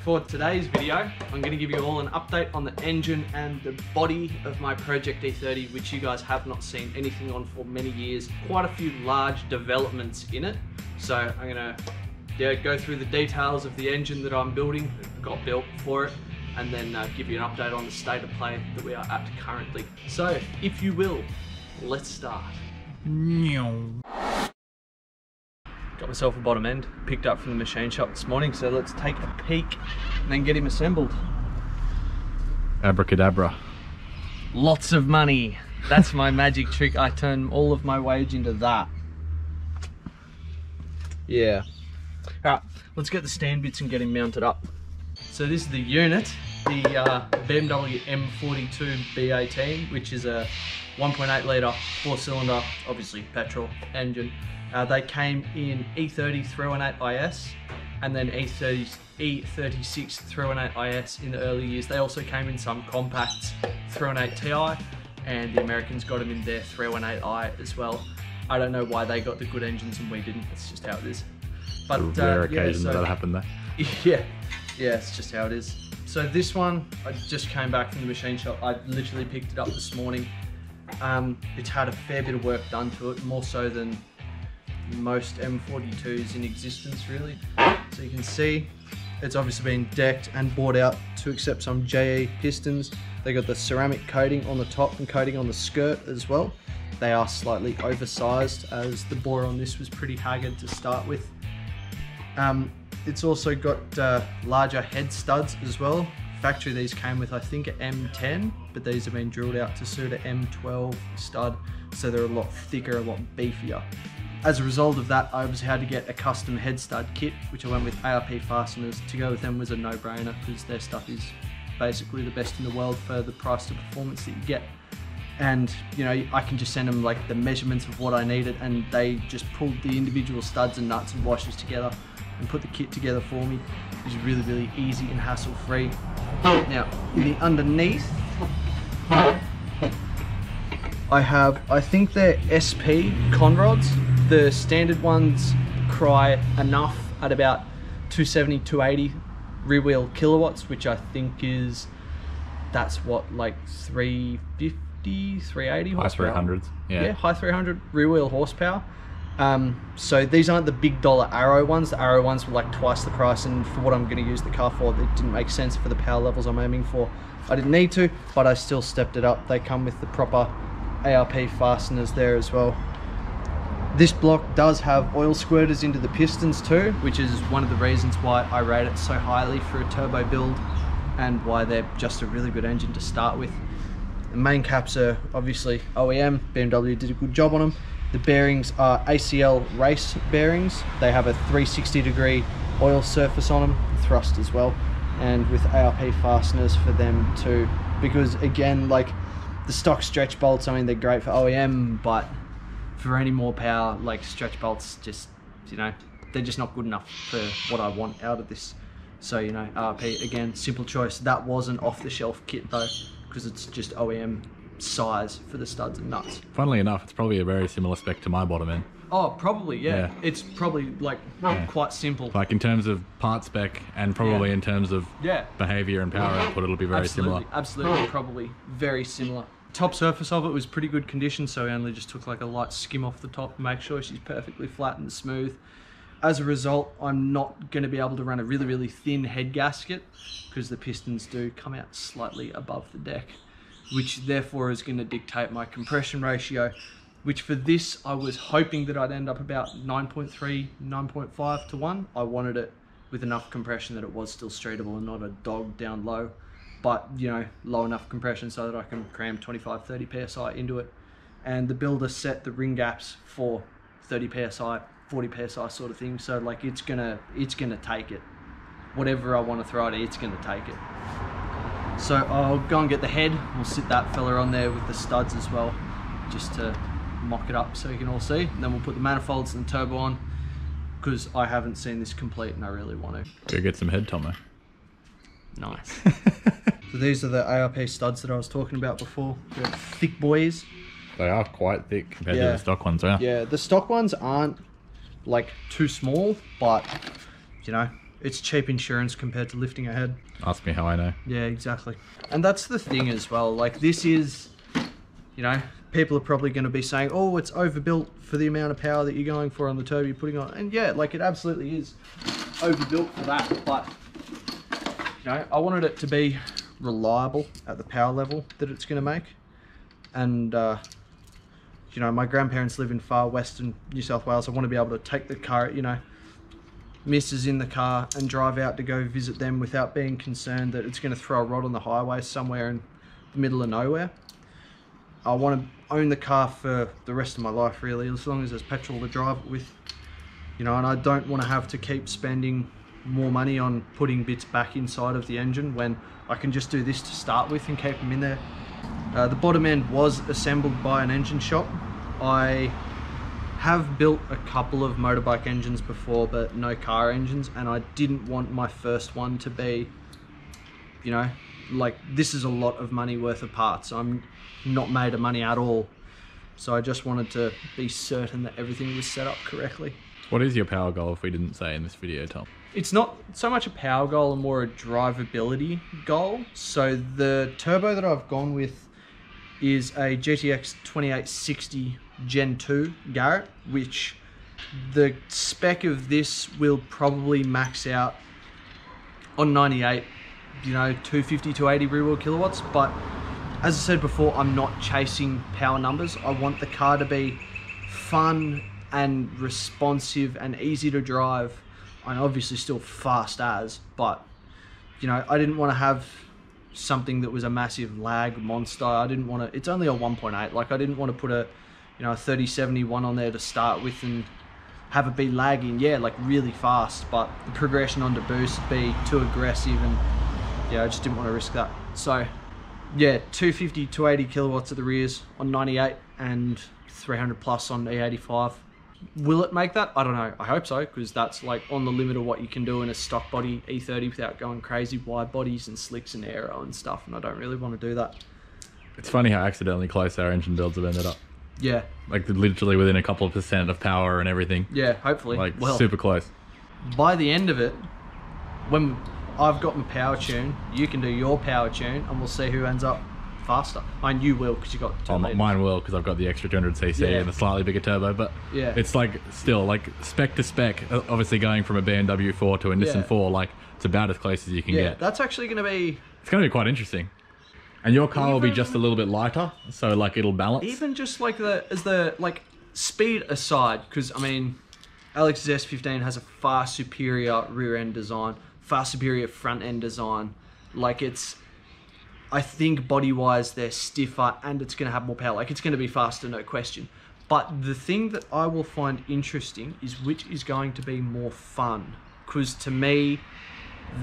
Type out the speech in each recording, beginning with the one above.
for today's video, I'm going to give you all an update on the engine and the body of my Project E30, which you guys have not seen anything on for many years. Quite a few large developments in it. So I'm going to go through the details of the engine that I'm building, got built for it, and then give you an update on the state of play that we are at currently. So, if you will, let's start. Got myself a bottom end, picked up from the machine shop this morning, so let's take a peek and then get him assembled. Abracadabra. Lots of money. That's my magic trick. I turn all of my wage into that. Yeah. Alright, let's get the stand bits and get him mounted up. So this is the unit, the BMW M42B18, which is a 1.8 litre, 4-cylinder, obviously petrol engine. They came in E30 318 IS and then E36 318 IS in the early years. They also came in some compacts 318 Ti, and the Americans got them in their 318i as well. I don't know why they got the good engines and we didn't. It's just how it is. But rare occasion that happened there. Yeah, it's just how it is. So this one, I just came back from the machine shop. I literally picked it up this morning. It's had a fair bit of work done to it, more so than most M42s in existence really. So you can see it's obviously been decked and bored out to accept some JE pistons. They got the ceramic coating on the top and coating on the skirt as well. They are slightly oversized as the bore on this was pretty haggard to start with. It's also got larger head studs as well. Factory these came with I think an M10, but these have been drilled out to suit an M12 stud, so they're a lot thicker, a lot beefier. As a result of that, I obviously had to get a custom head stud kit, which I went with Arp fasteners. To go with them was a no-brainer because their stuff is basically the best in the world for the price to performance that you get. And you know, I can just send them like the measurements of what I needed, and they just pulled the individual studs and nuts and washers together and put the kit together for me. It was really, really easy and hassle-free. Now, in the underneath, I have, I think they're SP con rods. The standard ones cry enough at about 270, 280 rear wheel kilowatts, which I think is, that's what, like 350, 380 horsepower? High 300s, yeah. High 300 rear wheel horsepower. So these aren't the big dollar Arrow ones. The Arrow ones were like twice the price, and for what I'm going to use the car for, it didn't make sense for the power levels I'm aiming for. I didn't need to, but I still stepped it up. They come with the proper ARP fasteners there as well. This block does have oil squirters into the pistons too, which is one of the reasons why I rate it so highly for a turbo build and why they're just a really good engine to start with. The main caps are obviously OEM. BMW did a good job on them. The bearings are ACL race bearings. They have a 360-degree oil surface on them, thrust as well, and with ARP fasteners for them too. Because again, like the stock stretch bolts, I mean, they're great for OEM, but for any more power, like stretch bolts, just, you know, they're just not good enough for what I want out of this. So, you know, ARP, again, simple choice. That was an off-the-shelf kit though, because it's just OEM size for the studs and nuts. Funnily enough, it's probably a very similar spec to my bottom end. Oh, probably, yeah. It's probably like quite simple. Like in terms of part spec and probably in terms of behavior and power output, it'll be very similar. Absolutely, probably very similar. Top surface of it was pretty good condition, so I only just took like a light skim off the top to make sure she's perfectly flat and smooth. As a result, I'm not going to be able to run a really, really thin head gasket because the pistons do come out slightly above the deck, which therefore is going to dictate my compression ratio, which for this I was hoping that I'd end up about 9.3, 9.5 to 1. I wanted it with enough compression that it was still streetable and not a dog down low, but you know, low enough compression so that I can cram 25, 30 psi into it. And the builder set the ring gaps for 30 psi, 40 psi sort of thing, so like it's gonna take it. Whatever I want to throw at it, it's gonna take it. So I'll go and get the head. We'll sit that fella on there with the studs as well, just to mock it up so you can all see. And then we'll put the manifolds and the turbo on, because I haven't seen this complete and I really want to. Go get some head, Tomo. Nice. So these are the ARP studs that I was talking about before. They're thick boys. They are quite thick compared to the stock ones, yeah. Yeah, the stock ones aren't like too small, but you know, it's cheap insurance compared to lifting a head. Ask me how I know. Yeah, exactly. And that's the thing as well. Like, this is, you know, people are probably going to be saying, oh, it's overbuilt for the amount of power that you're going for on the turbo you're putting on. And yeah, like, it absolutely is overbuilt for that. But, you know, I wanted it to be reliable at the power level that it's going to make. And, you know, my grandparents live in far western New South Wales. I want to be able to take the car, you know, missus in the car and drive out to go visit them without being concerned that it's going to throw a rod on the highway somewhere in the middle of nowhere. I want to own the car for the rest of my life, really, as long as there's petrol to drive it with, you know, and I don't want to have to keep spending more money on putting bits back inside of the engine when I can just do this to start with and keep them in there. The bottom end was assembled by an engine shop. I have built a couple of motorbike engines before, but no car engines, and I didn't want my first one to be, you know, like, this is a lot of money worth of parts. I'm not made of money at all, so I just wanted to be certain that everything was set up correctly. What is your power goal, if we didn't say in this video, Tom? It's not so much a power goal and more a drivability goal. So the turbo that I've gone with is a GTX 2860 Gen 2 Garrett, which the spec of this will probably max out on 98, you know, 250 to 80 rear wheel kilowatts. But as I said before, I'm not chasing power numbers. I want the car to be fun and responsive and easy to drive. I'm obviously still fast as, but, you know, I didn't want to have something that was a massive lag monster. I didn't want to, it's only a 1.8, like, I didn't want to put a, you know, a 3071 on there to start with and have it be lagging, yeah, like really fast, but the progression onto boost be too aggressive, and yeah, I just didn't want to risk that. So yeah, 250 to 80 kilowatts at the rears on 98 and 300 plus on E85. Will it make that? I don't know. I hope so, because that's like on the limit of what you can do in a stock body E30 without going crazy wide bodies and slicks and aero and stuff, and I don't really want to do that. It's funny how accidentally close our engine builds have ended up. Yeah. Like, literally within a couple of % of power and everything. Yeah, hopefully. Like, well, super close. By the end of it, when I've got my power tune, you can do your power tune, and we'll see who ends up faster. I mean, you will, because you got 2 liters. Mine will, because I've got the extra 200cc and a slightly bigger turbo, but yeah, it's like, still, like, spec to spec, obviously going from a BMW 4 to a Nissan 4, like, it's about as close as you can get. That's actually going to be... It's going to be quite interesting. And your car will be just a little bit lighter, so, like, it'll balance. Even just, like, like, speed aside, because, I mean, Alex's S15 has a far superior rear-end design, far superior front-end design. Like, it's... I think body-wise they're stiffer, and it's going to have more power. Like, it's going to be faster, no question. But the thing that I will find interesting is which is going to be more fun. Because to me,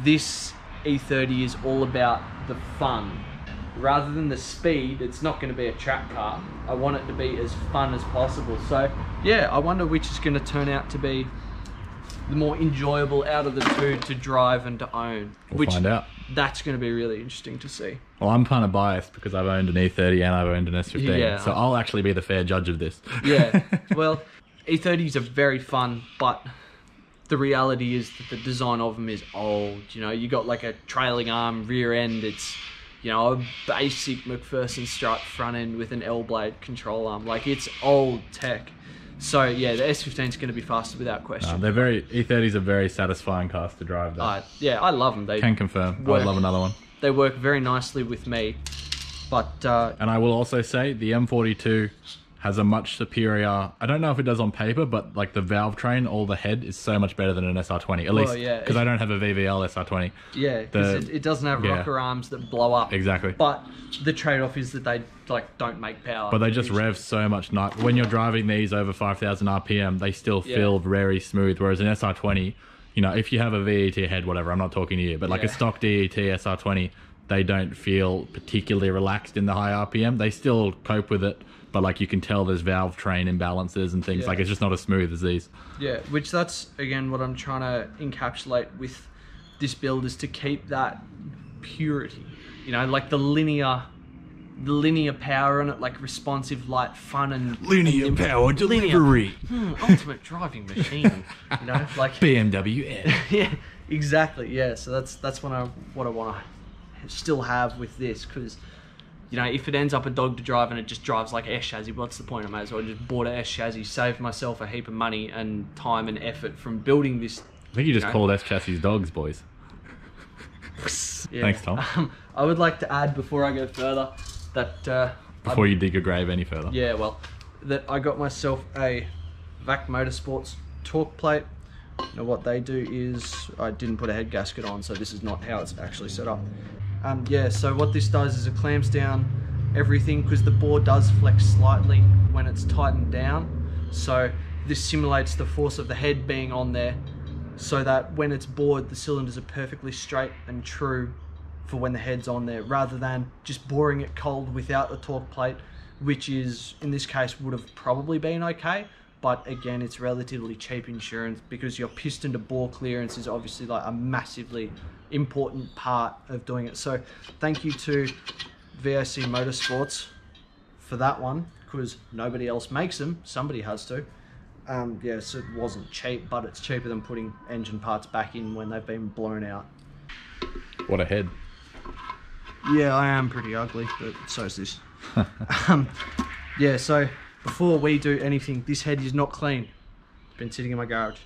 this E30 is all about the fun. Rather than the speed, it's not going to be a track car. I want it to be as fun as possible. So, yeah, I wonder which is going to turn out to be the more enjoyable out of the two to drive and to own. We'll find out. That's going to be really interesting to see. Well, I'm kind of biased because I've owned an E30 and I've owned an S15, so I'll actually be the fair judge of this. Yeah, well, E30s are very fun, but the reality is that the design of them is old. You know, you got like a trailing arm rear end. It's, you know, a basic McPherson strut front end with an L-blade control arm. Like, it's old tech. So yeah, the S15 is going to be faster without question. E30s are very satisfying cars to drive though. Yeah, I love them. They can confirm. I would love another one. They work very nicely with me. But and I will also say the M42 has a much superior, I don't know if it does on paper, but like the valve train, all the head is so much better than an SR20, at least because I don't have a VVL SR20. Yeah, because it doesn't have rocker arms that blow up. Exactly. But the trade-off is that they like don't make power. But they just rev so much. When you're driving these over 5,000 RPM, they still feel very smooth, whereas an SR20, you know, if you have a VET head, whatever, I'm not talking to you, but like a stock DET SR20, they don't feel particularly relaxed in the high RPM. They still cope with it, but like you can tell there's valve train imbalances and things. Like, it's just not as smooth as these. Yeah, which that's again what I'm trying to encapsulate with this build, is to keep that purity. You know, like the linear power on it, like responsive, light, fun, and linear power delivery. Ultimate driving machine. You know, like BMW M. Yeah, Exactly, yeah. So that's what I want to still have with this, because you know, if it ends up a dog to drive and it just drives like S chassis, what's the point? I may as well just bought a S chassis, saved myself a heap of money and time and effort from building this. I think you just called S chassis dogs, boys. Yeah. Thanks, Tom. I would like to add before I go further that before you dig your grave any further. Yeah, well, that I got myself a VAC Motorsports torque plate. Now what they do is, I didn't put a head gasket on, so this is not how it's actually set up. Yeah, so what this does is it clamps down everything, because the bore does flex slightly when it's tightened down. So this simulates the force of the head being on there, so that when it's bored, the cylinders are perfectly straight and true for when the head's on there, rather than just boring it cold without the torque plate, which is, in this case, would have probably been okay. But again, it's relatively cheap insurance, because your piston to bore clearance is obviously like a massively important part of doing it. So thank you to VAC Motorsports for that one, because nobody else makes them. Somebody has to. Yeah, so it wasn't cheap, but it's cheaper than putting engine parts back in when they've been blown out. What a head. Yeah, I am pretty ugly, but so is this. Yeah, so before we do anything, this head is not clean. It's been sitting in my garage.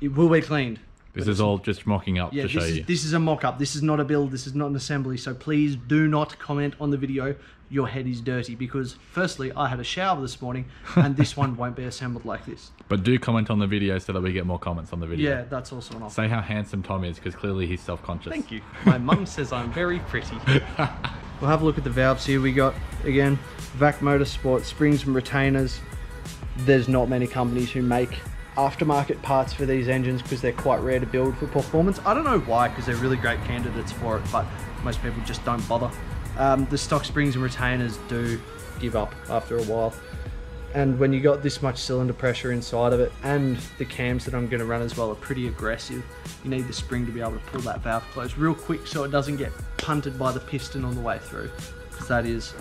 It will be cleaned. This is all just mocking up to show you. This is a mock-up. This is not a build. This is not an assembly. So please do not comment on the video, your head is dirty, because firstly, I had a shower this morning and this one won't be assembled like this. But do comment on the video so that we get more comments on the video. Yeah, that's also an option. Say how handsome Tom is, because clearly he's self-conscious. Thank you. My mum says I'm very pretty. We'll have a look at the valves here. We got, again, VAC Motorsports, springs and retainers. There's not many companies who make aftermarket parts for these engines, because they're quite rare to build for performance. I don't know why, because they're really great candidates for it, but most people just don't bother. The stock springs and retainers do give up after a while. And when you got this much cylinder pressure inside of it, and the cams that I'm going to run as well are pretty aggressive, you need the spring to be able to pull that valve closed real quick so it doesn't get punted by the piston on the way through, because that is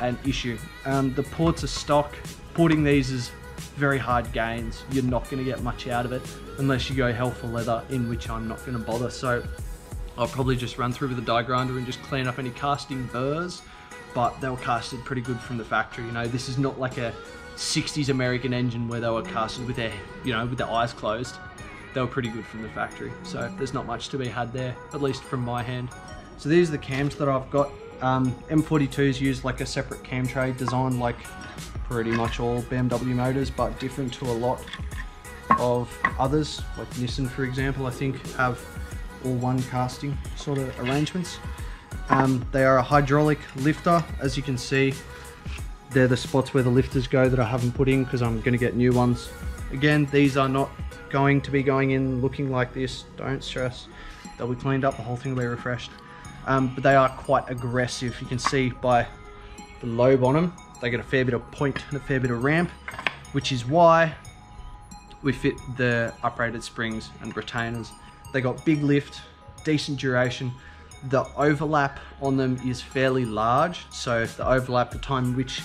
an issue. The ports are stock. Porting these is very hard gains. You're not going to get much out of it unless you go hell for leather, in which I'm not going to bother. So I'll probably just run through with a die grinder and just clean up any casting burrs, but they were casted pretty good from the factory. You know, this is not like a 60s American engine where they were casted with their, you know, with their eyes closed. They were pretty good from the factory. So there's not much to be had there, at least from my hand. So these are the cams that I've got. M42s use like a separate cam tray design, like pretty much all BMW motors, but different to a lot of others, like Nissan for example, I think have all one casting sort of arrangements. They are a hydraulic lifter. As you can see, they're the spots where the lifters go that I haven't put in, because I'm going to get new ones. Again, these are not going to be going in looking like this, don't stress. They'll be cleaned up, the whole thing will be refreshed. But they are quite aggressive. You can see by the lobe on them, they get a fair bit of point and a fair bit of ramp, which is why we fit the uprated springs and retainers. They got big lift, decent duration. The overlap on them is fairly large, so the overlap, the time in which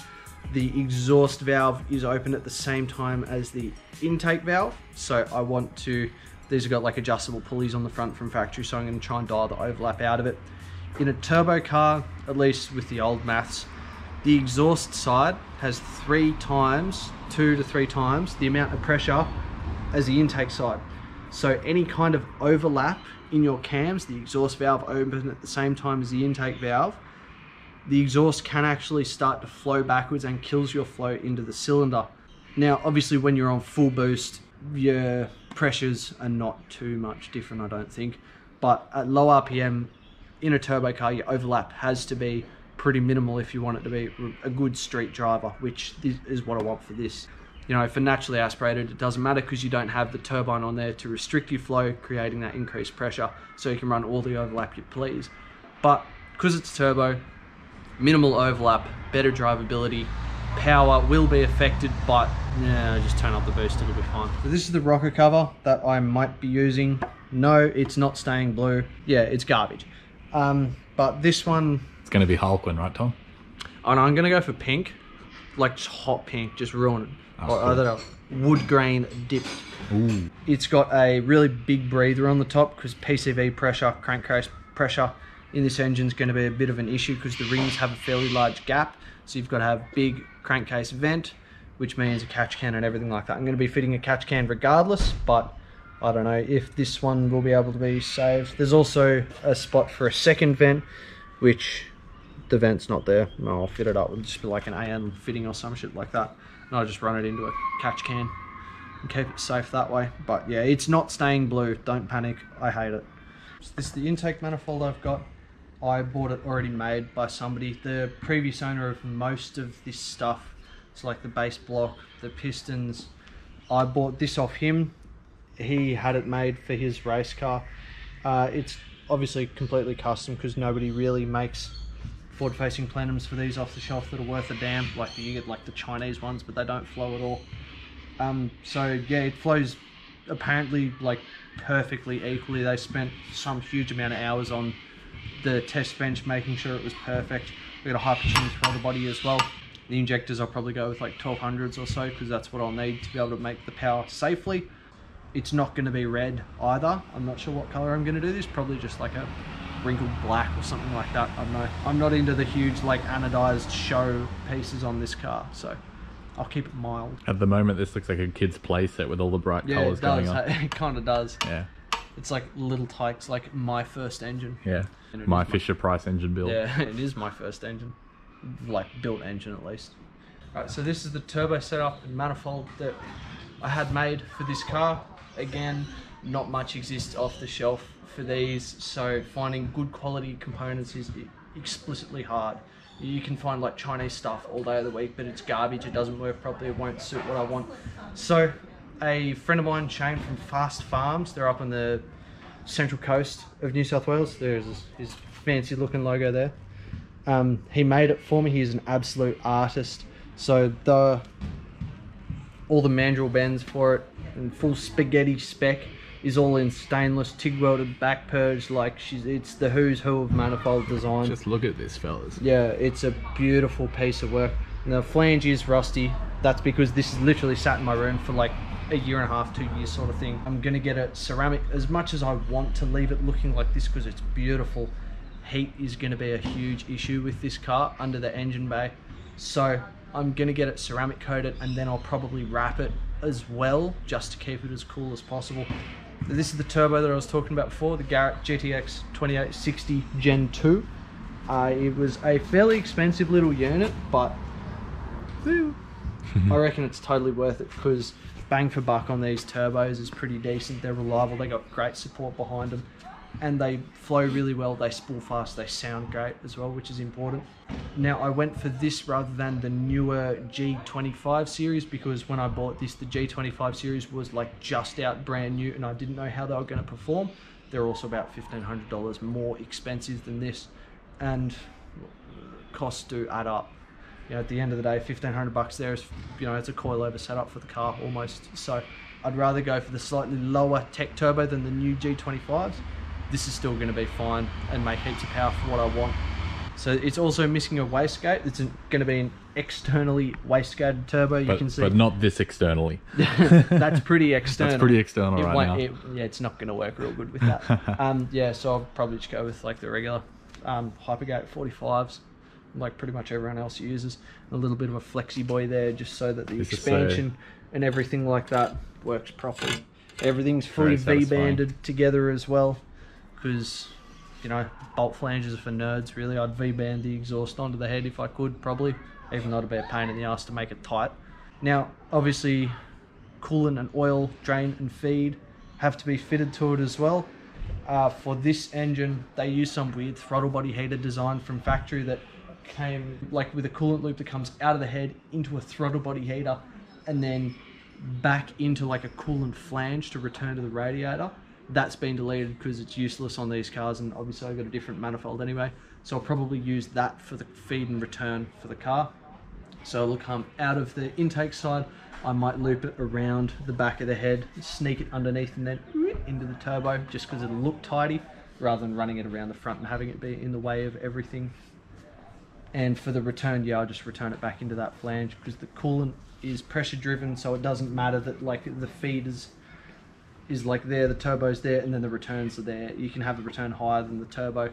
the exhaust valve is open at the same time as the intake valve. So I want to, these have got like adjustable pulleys on the front from factory, so I'm going to try and dial the overlap out of it. In a turbo car, at least with the old maths, the exhaust side has 2 to 3 times the amount of pressure as the intake side. So any kind of overlap in your cams, the exhaust valve open at the same time as the intake valve, the exhaust can actually start to flow backwards and kills your flow into the cylinder. Now, obviously when you're on full boost, your pressures are not too much different, I don't think. But at low RPM, in a turbo car, your overlap has to be pretty minimal if you want it to be a good street driver, which is what I want for this. You know, for naturally aspirated, it doesn't matter, because you don't have the turbine on there to restrict your flow, creating that increased pressure, so you can run all the overlap you please. But because it's turbo, minimal overlap, better drivability, power will be affected, but yeah, just turn up the boost, it'll be fine. So this is the rocker cover that I might be using. No, it's not staying blue. Yeah, it's garbage. But this one, it's going to be Hulkling, right, Tom? And I'm going to go for pink, like just hot pink, just ruin it. or I don't know, wood grain dipped. Ooh. It's got a really big breather on the top because PCV pressure, crankcase pressure in this engine is going to be a bit of an issue because the rings have a fairly large gap. So you've got to have big crankcase vent, which means a catch can and everything like that. I'm going to be fitting a catch can regardless, but I don't know if this one will be able to be saved. There's also a spot for a second vent, which the vent's not there. No, I'll fit it up. It'll just be like an AN fitting or some shit like that. And I'll just run it into a catch can and keep it safe that way. But yeah, it's not staying blue. Don't panic. I hate it. So this is the intake manifold I've got. I bought it already made by somebody. The previous owner of most of this stuff, it's like the base block, the pistons. I bought this off him. He had it made for his race car. It's obviously completely custom because nobody really makes forward-facing plenums for these off the shelf that are worth a damn. Like you get like the Chinese ones, but they don't flow at all. So yeah, it flows apparently like perfectly equally. They spent some huge amount of hours on the test bench making sure it was perfect. We got a high-performance throttle body as well. The injectors I'll probably go with like 1200s or so because that's what I'll need to be able to make the power safely. It's not going to be red either. I'm not sure what color I'm going to do this. Probably just like a wrinkled black or something like that. I don't know. I'm not into the huge like anodized show pieces on this car, so I'll keep it mild. At the moment, this looks like a kid's play set with all the bright colors going on. It kind of does. Yeah. It's like little tykes, like my first engine. Yeah. My Fisher-Price engine build. Yeah, it is my first engine. Like built engine at least. Alright, so this is the turbo setup and manifold that I had made for this car. Again, not much exists off the shelf for these, so finding good quality components is explicitly hard. You can find like Chinese stuff all day of the week, but it's garbage, it doesn't work properly, it won't suit what I want. So a friend of mine, Shane from Fast Farms, they're up on the central coast of New South Wales. There's his fancy looking logo there. He made it for me. He's an absolute artist. So all the mandrel bends for it and full spaghetti spec is all in stainless TIG welded back purge. Like it's the who's who of manifold design. Just look at this, fellas. Yeah, it's a beautiful piece of work. And the flange is rusty. That's because this is literally sat in my room for like a year and a half, 2 years sort of thing. I'm gonna get it ceramic. As much as I want to leave it looking like this because it's beautiful, heat is gonna be a huge issue with this car under the engine bay. So I'm gonna get it ceramic coated and then I'll probably wrap it as well just to keep it as cool as possible. This is the turbo that I was talking about before, the Garrett GTX 2860 Gen 2. It was a fairly expensive little unit, but I reckon it's totally worth it because bang for buck on these turbos is pretty decent. They're reliable, they got great support behind them, and they flow really well, they spool fast, they sound great as well, which is important. Now I went for this rather than the newer G25 series because when I bought this, the G25 series was like just out brand new and I didn't know how they were going to perform. They're also about $1,500 more expensive than this, and costs do add up. You know, at the end of the day, 1,500 bucks there is, you know, it's a coilover setup for the car almost. So I'd rather go for the slightly lower tech turbo than the new G25s. This is still going to be fine and make heaps of power for what I want. So it's also missing a wastegate. It's going to be an externally wastegated turbo. You can see, but not this externally. That's pretty external. That's pretty external right now. Yeah, it's not going to work real good with that. Yeah, so I'll probably just go with like the regular Hypergate 45s. Like pretty much everyone else uses. A little bit of a flexi boy there just so that the expansion and everything like that works properly. Everything's fully V-banded together as well because, you know, bolt flanges are for nerds really. I'd V-band the exhaust onto the head if I could, probably, even though it'd be a pain in the ass to make it tight. Now obviously coolant and oil, drain and feed have to be fitted to it as well. For this engine they use some weird throttle body heater design from factory that came like with a coolant loop that comes out of the head into a throttle body heater and then back into like a coolant flange to return to the radiator. That's been deleted because it's useless on these cars, and obviously I've got a different manifold anyway, so I'll probably use that for the feed and return for the car. So it'll come out of the intake side, I might loop it around the back of the head, sneak it underneath and then into the turbo just because it'll look tidy rather than running it around the front and having it be in the way of everything. And for the return, yeah, I'll just return it back into that flange because the coolant is pressure driven, so it doesn't matter that like the feed is like there, the turbo's there, and then the returns are there. You can have the return higher than the turbo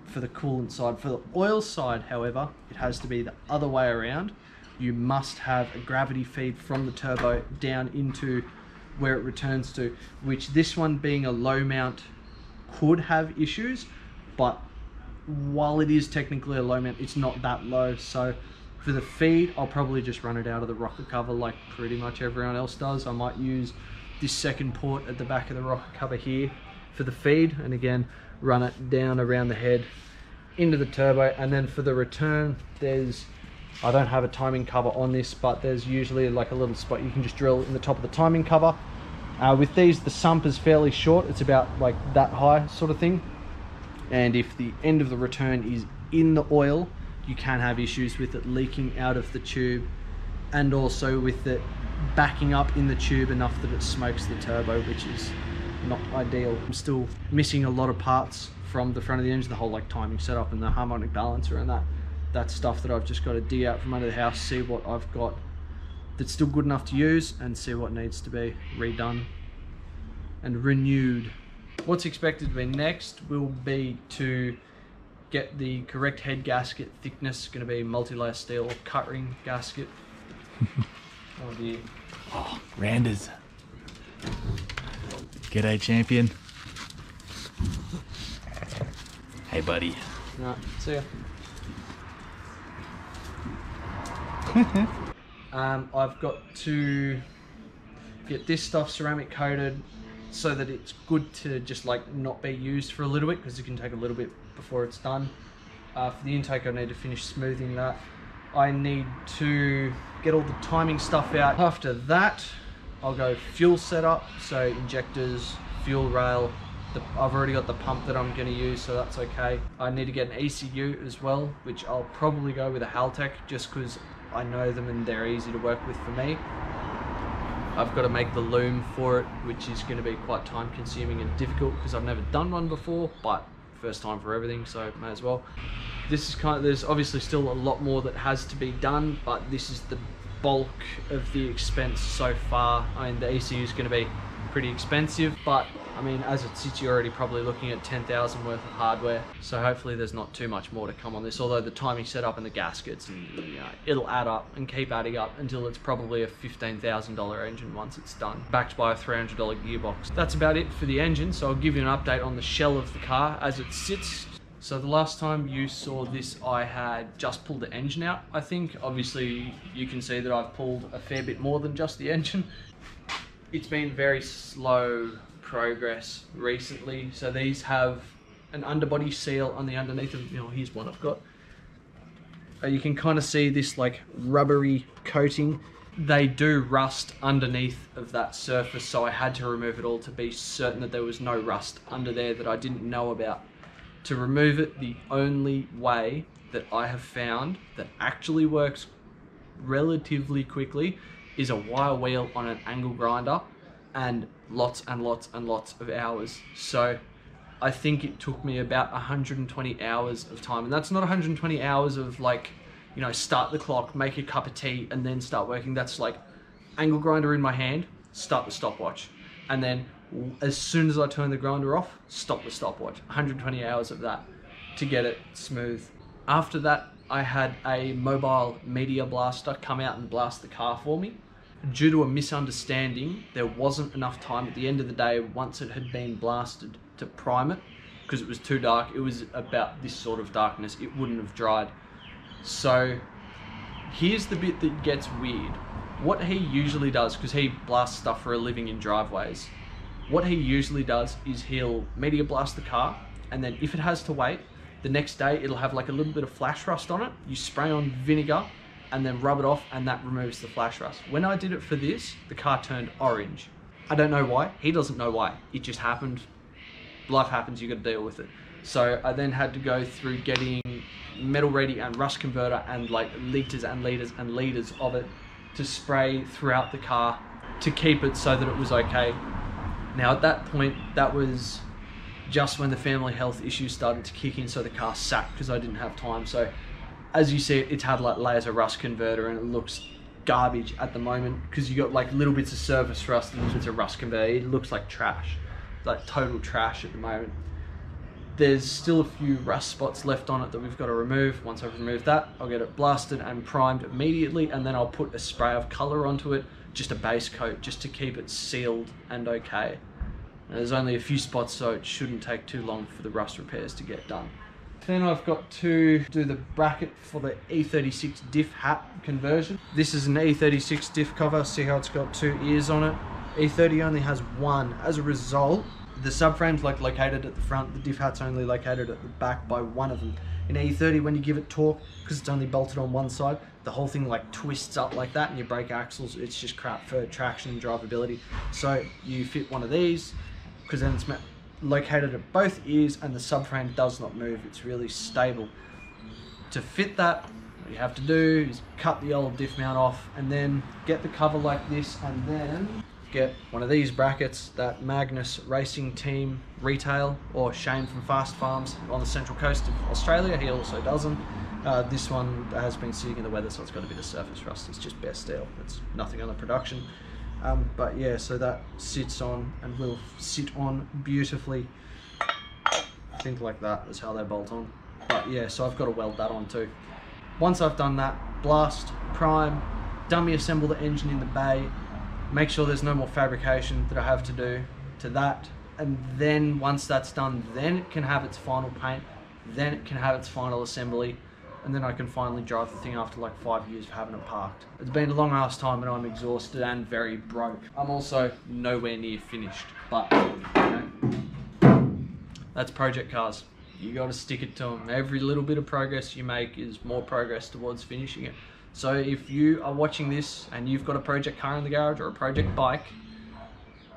for the coolant side. For the oil side, however, it has to be the other way around. You must have a gravity feed from the turbo down into where it returns to, which this one being a low mount could have issues, but while it is technically a low mount, it's not that low. So for the feed, I'll probably just run it out of the rocker cover like pretty much everyone else does. I might use this second port at the back of the rocker cover here for the feed, and again run it down around the head into the turbo. And then for the return, I don't have a timing cover on this, but there's usually like a little spot you can just drill in the top of the timing cover. With these, the sump is fairly short, it's about like that high sort of thing, and if the end of the return is in the oil, you can have issues with it leaking out of the tube, and also with it backing up in the tube enough that it smokes the turbo, which is not ideal. I'm still missing a lot of parts from the front of the engine, the whole like timing setup and the harmonic balancer and that stuff that I've just got to dig out from under the house, see what I've got that's still good enough to use, and see what needs to be redone and renewed. What's expected to be next will be to get the correct head gasket thickness. Going to be multi-layer steel cut ring gasket. Oh dear. Oh, Randers. G'day, champion. Hey, buddy. Right, see ya. I've got to get this stuff ceramic coated so that it's good to just like not be used for a little bit, because it can take a little bit before it's done. For the intake, I need to finish smoothing that. I need to get all the timing stuff out. After that, I'll go fuel setup, so injectors, fuel rail. I've already got the pump that I'm going to use, so that's okay. I need to get an ECU as well, which I'll probably go with a Haltech, just because I know them and they're easy to work with for me. I've got to make the loom for it, which is going to be quite time consuming and difficult because I've never done one before, but first time for everything, so may as well. This is there's obviously still a lot more that has to be done, but this is the bulk of the expense so far. I mean, the ECU is going to be pretty expensive, but I mean, as it sits, you're already probably looking at 10,000 worth of hardware, so hopefully there's not too much more to come on this, although the timing setup and the gaskets, and you know, it'll add up and keep adding up until it's probably a $15,000 engine once it's done, backed by a $300 gearbox. That's about it for the engine, so I'll give you an update on the shell of the car as it sits. So the last time you saw this, I had just pulled the engine out, I think. Obviously, you can see that I've pulled a fair bit more than just the engine. It's been very slow progress recently. So these have an underbody seal on the underneath of, you know, here's one I've got. You can kind of see this like rubbery coating. They do rust underneath of that surface, so I had to remove it all to be certain that there was no rust under there that I didn't know about. To remove it, the only way that I have found that actually works relatively quickly is a wire wheel on an angle grinder, and lots and lots and lots of hours. So I think it took me about 120 hours of time, and that's not 120 hours of like, you know, start the clock, make a cup of tea and then start working. That's like angle grinder in my hand, start the stopwatch, and then as soon as I turn the grinder off, stop the stopwatch. 120 hours of that to get it smooth. After that, I had a mobile media blaster come out and blast the car for me. Due to a misunderstanding, there wasn't enough time at the end of the day, once it had been blasted, to prime it because it was too dark. It was about this sort of darkness. It wouldn't have dried. So here's the bit that gets weird. What he usually does, because he blasts stuff for a living in driveways, what he usually does is he'll media blast the car, and then if it has to wait, the next day it'll have like a little bit of flash rust on it. You spray on vinegar and then rub it off, and that removes the flash rust. When I did it for this, the car turned orange. I don't know why. He doesn't know why. It just happened. Life happens, you got to deal with it. So I then had to go through getting metal ready and rust converter and like liters and liters and liters of it to spray throughout the car to keep it so that it was okay. Now at that point, that was just when the family health issues started to kick in, so the car sat because I didn't have time. So as you see, it's had like layers of rust converter and it looks garbage at the moment because you got like little bits of surface rust and little bits of rust conveyor. It looks like trash, like total trash at the moment. There's still a few rust spots left on it that we've got to remove. Once I've removed that, I'll get it blasted and primed immediately, and then I'll put a spray of color onto it, just a base coat, just to keep it sealed and okay. And there's only a few spots, so it shouldn't take too long for the rust repairs to get done. Then I've got to do the bracket for the E36 Diff hat conversion. This is an E36 Diff cover. See how it's got 2 ears on it? E30 only has 1. As a result, the subframe's like located at the front. The diff hat's only located at the back by one of them. In E30, when you give it torque, because it's only bolted on one side, the whole thing like twists up like that, and your brake axles, it's just crap for traction and drivability. So you fit one of these, because then it's located at both ears and the subframe does not move. It's really stable. To fit that, what you have to do is cut the old diff mount off and then get the cover like this, and then get one of these brackets that Magnus Racing Team retail, or Shane from Fast Farms on the central coast of Australia, he also does them. This one has been sitting in the weather, so it's got a bit of surface rust. It's just bare steel. It's nothing on the production. But yeah, so that sits on and will sit on beautifully. I think like that is how they bolt on. But yeah, so I've got to weld that on too. Once I've done that, blast, prime, dummy assemble the engine in the bay, make sure there's no more fabrication that I have to do to that. And then once that's done, then it can have its final paint, then it can have its final assembly, and then I can finally drive the thing after like 5 years of having it parked. It's been a long ass time and I'm exhausted and very broke. I'm also nowhere near finished, but you know, that's project cars. You got to stick it to them. Every little bit of progress you make is more progress towards finishing it. So if you are watching this and you've got a project car in the garage or a project bike,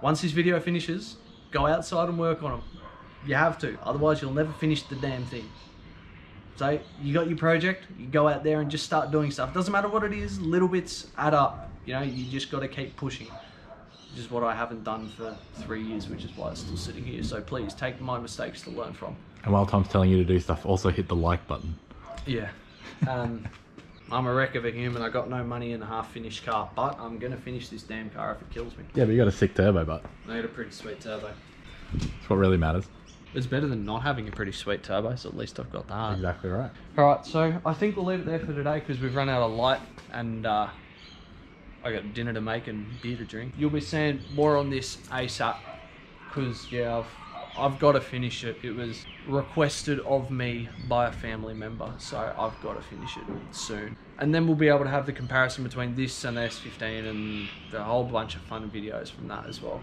once this video finishes, go outside and work on them. You have to, otherwise you'll never finish the damn thing. So you got your project, you go out there and just start doing stuff. Doesn't matter what it is, little bits add up. You know, you just got to keep pushing. Which is what I haven't done for 3 years, which is why it's still sitting here. So please take my mistakes to learn from. And while Tom's telling you to do stuff, also hit the like button. Yeah. I'm a wreck of a human. I got no money in a half-finished car, but I'm gonna finish this damn car if it kills me. Yeah, but you got a sick turbo, but I got a pretty sweet turbo. That's what really matters. It's better than not having a pretty sweet turbo, so at least I've got that. Exactly right. Alright, so I think we'll leave it there for today because we've run out of light and I got dinner to make and beer to drink. You'll be seeing more on this ASAP because, yeah, I've got to finish it. It was requested of me by a family member, so I've got to finish it soon. And then we'll be able to have the comparison between this and the S15 and a whole bunch of fun videos from that as well.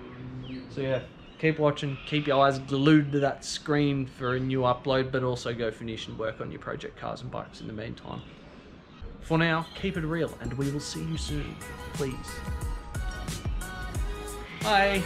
So yeah, keep watching, keep your eyes glued to that screen for a new upload, but also go finish and work on your project cars and bikes in the meantime. For now, keep it real and we will see you soon, please. Bye.